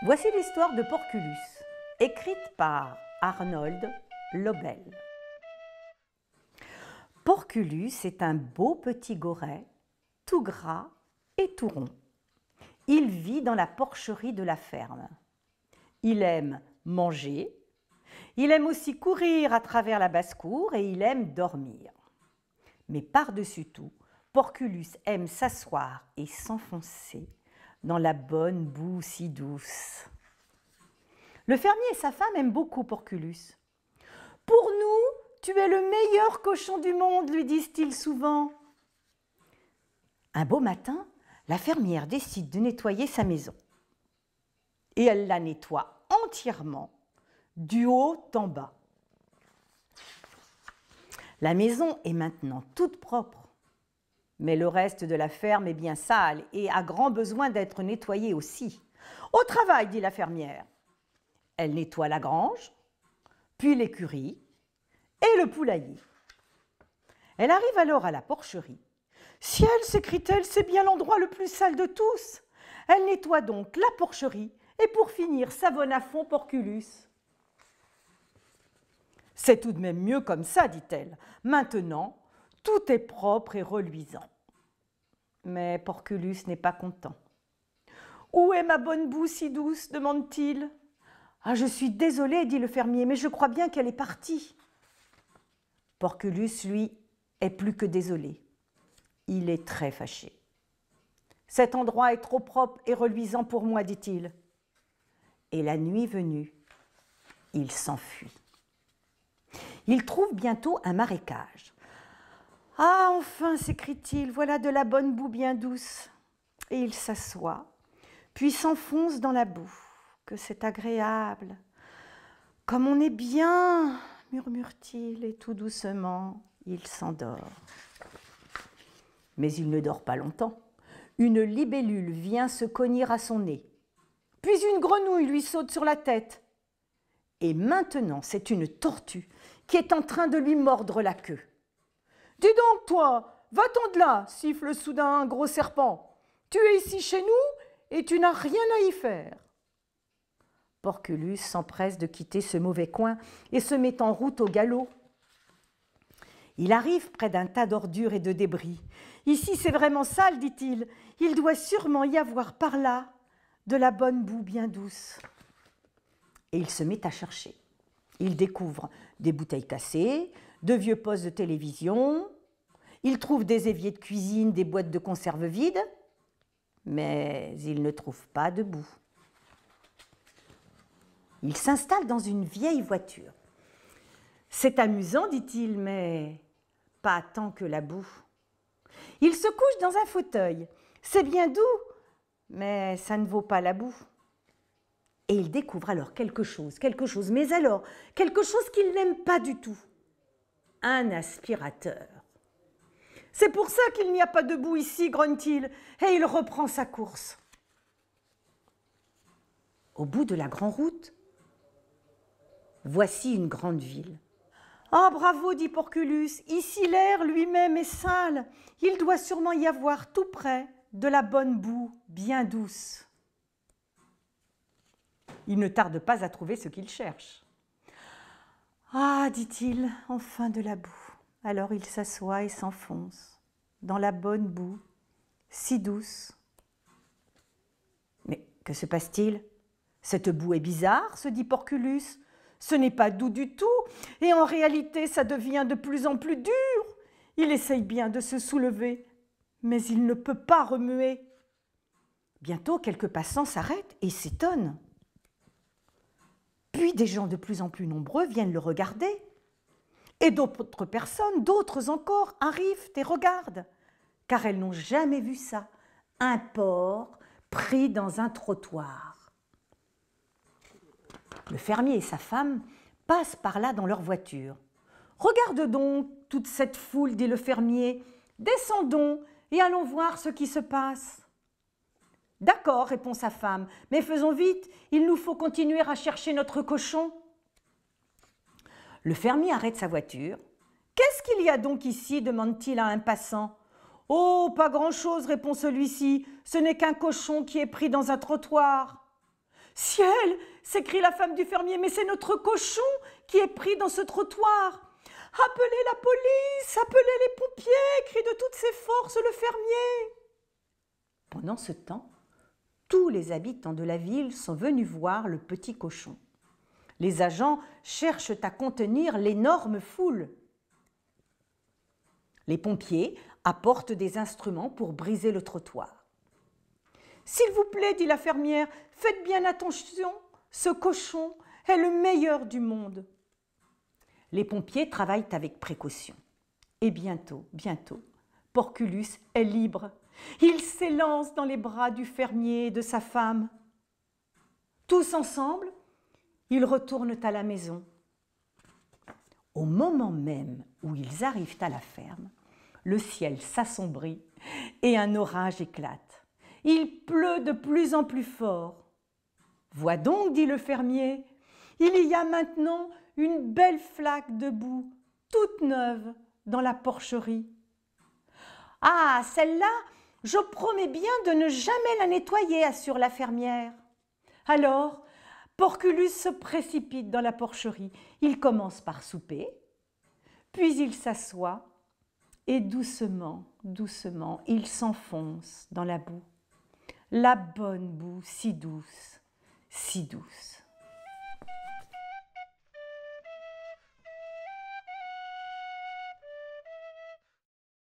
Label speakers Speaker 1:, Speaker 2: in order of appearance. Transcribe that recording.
Speaker 1: Voici l'histoire de Porculus, écrite par Arnold Lobel. Porculus est un beau petit goret, tout gras et tout rond. Il vit dans la porcherie de la ferme. Il aime manger, il aime aussi courir à travers la basse-cour et il aime dormir. Mais par-dessus tout, Porculus aime s'asseoir et s'enfoncer dans la bonne boue si douce. Le fermier et sa femme aiment beaucoup Porculus. « Pour nous, tu es le meilleur cochon du monde », lui disent-ils souvent. Un beau matin, la fermière décide de nettoyer sa maison. Et elle la nettoie entièrement, du haut en bas. La maison est maintenant toute propre. Mais le reste de la ferme est bien sale et a grand besoin d'être nettoyé aussi. « Au travail !» dit la fermière. Elle nettoie la grange, puis l'écurie et le poulailler. Elle arrive alors à la porcherie. « Ciel !» s'écrie-t-elle, « c'est bien l'endroit le plus sale de tous !» Elle nettoie donc la porcherie et pour finir savonne à fond Porculus. « C'est tout de même mieux comme ça, dit-elle. Maintenant, tout est propre et reluisant. » Mais Porculus n'est pas content. « Où est ma bonne boue si douce ?» demande-t-il. « Ah, je suis désolé, dit le fermier, mais je crois bien qu'elle est partie. » Porculus, lui, est plus que désolé. Il est très fâché. « Cet endroit est trop propre et reluisant pour moi, dit-il. » Et la nuit venue, il s'enfuit. Il trouve bientôt un marécage. « Ah, enfin !» s'écrie-t-il, « voilà de la bonne boue bien douce. » Et il s'assoit, puis s'enfonce dans la boue. « Que c'est agréable ! Comme on est bien !» murmure-t-il, et tout doucement, il s'endort. Mais il ne dort pas longtemps. Une libellule vient se cogner à son nez. Puis une grenouille lui saute sur la tête. Et maintenant, c'est une tortue qui est en train de lui mordre la queue. « Dis donc, toi, va-t'en de là !» siffle soudain un gros serpent. « Tu es ici chez nous et tu n'as rien à y faire. » Porculus s'empresse de quitter ce mauvais coin et se met en route au galop. Il arrive près d'un tas d'ordures et de débris. « Ici, c'est vraiment sale, dit-il. Il doit sûrement y avoir par là de la bonne boue bien douce. » Et il se met à chercher. Il découvre des bouteilles cassées, de vieux postes de télévision. Il trouve des éviers de cuisine, des boîtes de conserve vides. Mais il ne trouve pas de boue. Il s'installe dans une vieille voiture. « C'est amusant, dit-il, mais pas tant que la boue. » Il se couche dans un fauteuil. « C'est bien doux, mais ça ne vaut pas la boue. » Et il découvre alors quelque chose, mais alors, quelque chose qu'il n'aime pas du tout. Un aspirateur. « C'est pour ça qu'il n'y a pas de boue ici, grogne-t-il, et il reprend sa course. » Au bout de la grande route, voici une grande ville. « Ah, bravo !» dit Porculus, « ici l'air lui-même est sale. Il doit sûrement y avoir tout près de la bonne boue bien douce. » Il ne tarde pas à trouver ce qu'il cherche. « Ah !» dit-il, « enfin de la boue. » Alors il s'assoit et s'enfonce dans la bonne boue, si douce. « Mais que se passe-t-il? Cette boue est bizarre, se dit Porculus. Ce n'est pas doux du tout, et en réalité, ça devient de plus en plus dur. Il essaye bien de se soulever, mais il ne peut pas remuer. Bientôt, quelques passants s'arrêtent et s'étonnent. Puis des gens de plus en plus nombreux viennent le regarder. Et d'autres personnes, d'autres encore, arrivent et regardent, car elles n'ont jamais vu ça, un porc pris dans un trottoir. Le fermier et sa femme passent par là dans leur voiture. « Regarde donc toute cette foule, dit le fermier. Descendons et allons voir ce qui se passe. » « D'accord, répond sa femme, mais faisons vite, il nous faut continuer à chercher notre cochon. » Le fermier arrête sa voiture. « Qu'est-ce qu'il y a donc ici ?» demande-t-il à un passant. « Oh, pas grand-chose, répond celui-ci, ce n'est qu'un cochon qui est pris dans un trottoir. » Ciel, s'écrie la femme du fermier, mais c'est notre cochon qui est pris dans ce trottoir. Appelez la police, appelez les pompiers, crie de toutes ses forces le fermier. Pendant ce temps, tous les habitants de la ville sont venus voir le petit cochon. Les agents cherchent à contenir l'énorme foule. Les pompiers apportent des instruments pour briser le trottoir. « S'il vous plaît, dit la fermière, faites bien attention, ce cochon est le meilleur du monde. » Les pompiers travaillent avec précaution. Et bientôt, Porculus est libre. Il s'élance dans les bras du fermier et de sa femme. Tous ensemble, ils retournent à la maison. Au moment même où ils arrivent à la ferme, le ciel s'assombrit et un orage éclate. Il pleut de plus en plus fort. « Vois donc, dit le fermier, il y a maintenant une belle flaque de boue, toute neuve, dans la porcherie. Ah, celle-là, je promets bien de ne jamais la nettoyer, assure la fermière. Alors, Porculus se précipite dans la porcherie. Il commence par souper, puis il s'assoit et doucement, il s'enfonce dans la boue. La bonne boue, si douce, si douce.